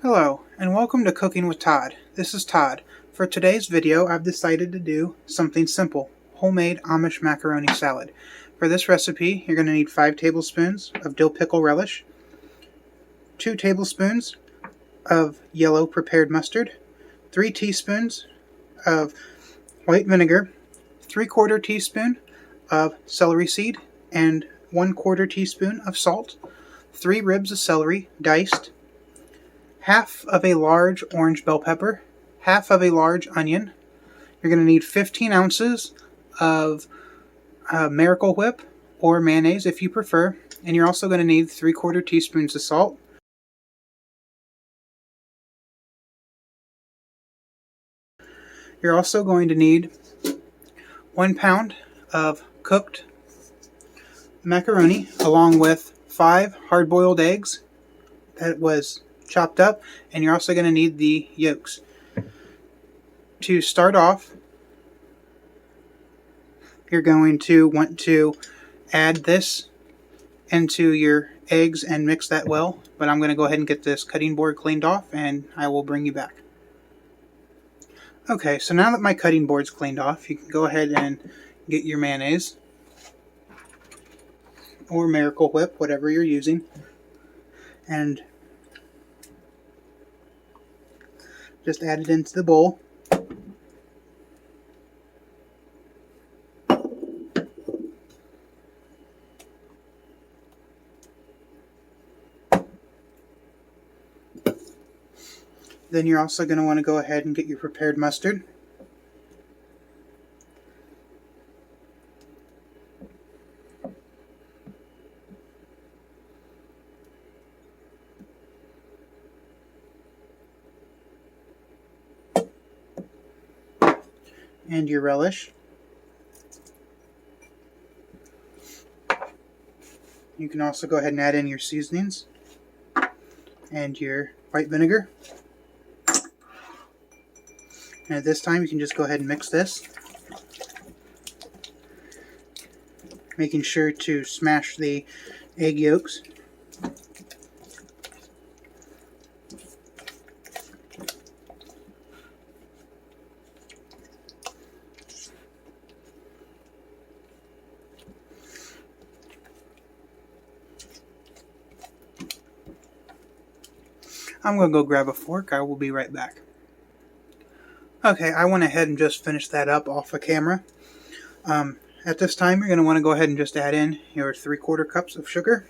Hello, and welcome to Cooking with Todd. This is Todd. For today's video, I've decided to do something simple, homemade Amish macaroni salad. For this recipe, you're going to need 5 tablespoons of dill pickle relish, 2 tablespoons of yellow prepared mustard, 3 teaspoons of white vinegar, 3/4 teaspoon of celery seed, and 1/4 teaspoon of salt, 3 ribs of celery diced, half of a large orange bell pepper, half of a large onion. You're going to need 15 ounces of Miracle Whip or mayonnaise if you prefer, and you're also going to need 3/4 teaspoons of salt. You're also going to need 1 pound of cooked macaroni along with 5 hard-boiled eggs that was chopped up, and you're also going to need the yolks. To start off, you're going to want to add this into your eggs and mix that well, but I'm going to go ahead and get this cutting board cleaned off and I will bring you back. Okay, so now that my cutting board's cleaned off, you can go ahead and get your mayonnaise or Miracle Whip, whatever you're using, and just add it into the bowl. Then you're also going to want to go ahead and get your prepared mustard. And your relish. You can also go ahead and add in your seasonings and your white vinegar. And at this time, you can just go ahead and mix this, making sure to smash the egg yolks. I'm going to go grab a fork. I will be right back. Okay, I went ahead and just finished that up off of camera. At this time, you're going to want to go ahead and just add in your 3/4 cups of sugar.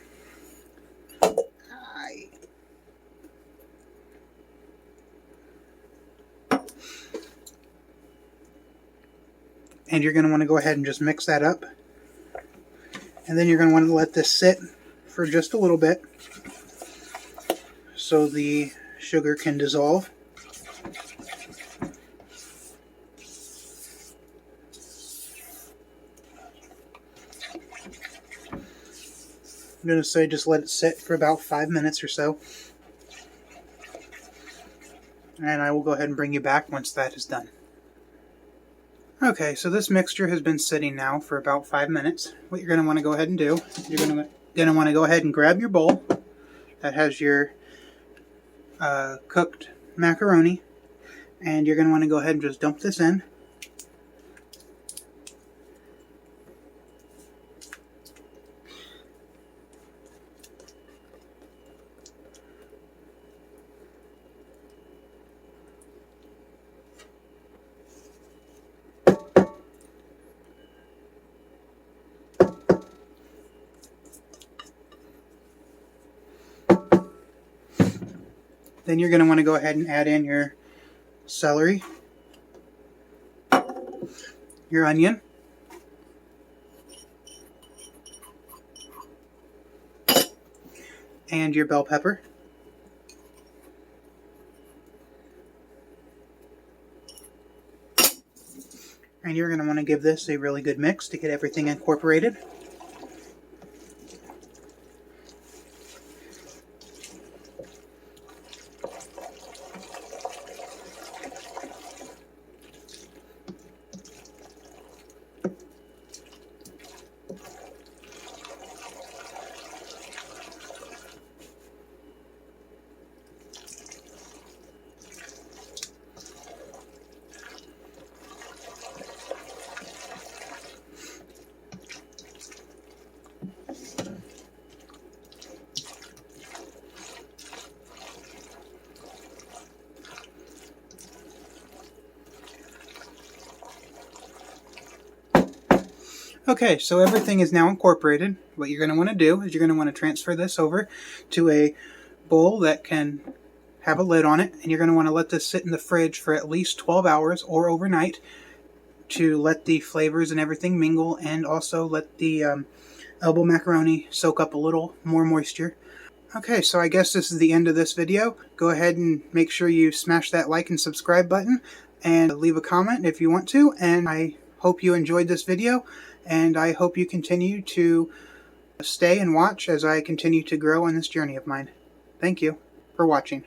And you're going to want to go ahead and just mix that up. And then you're going to want to let this sit for just a little bit so the sugar can dissolve. I'm going to say just let it sit for about 5 minutes or so. And I will go ahead and bring you back once that is done. Okay, so this mixture has been sitting now for about 5 minutes. What you're going to want to go ahead and do, you're going to want to go ahead and grab your bowl that has your cooked macaroni, and you're going to want to go ahead and just dump this in. Then you're going to want to go ahead and add in your celery, your onion, and your bell pepper. And you're going to want to give this a really good mix to get everything incorporated. Okay, so everything is now incorporated. What you're going to want to do is you're going to want to transfer this over to a bowl that can have a lid on it, and you're going to want to let this sit in the fridge for at least 12 hours or overnight to let the flavors and everything mingle, and also let the elbow macaroni soak up a little more moisture. Okay, so I guess this is the end of this video. Go ahead and make sure you smash that like and subscribe button, and leave a comment if you want to, and I hope you enjoyed this video, and I hope you continue to stay and watch as I continue to grow on this journey of mine. Thank you for watching.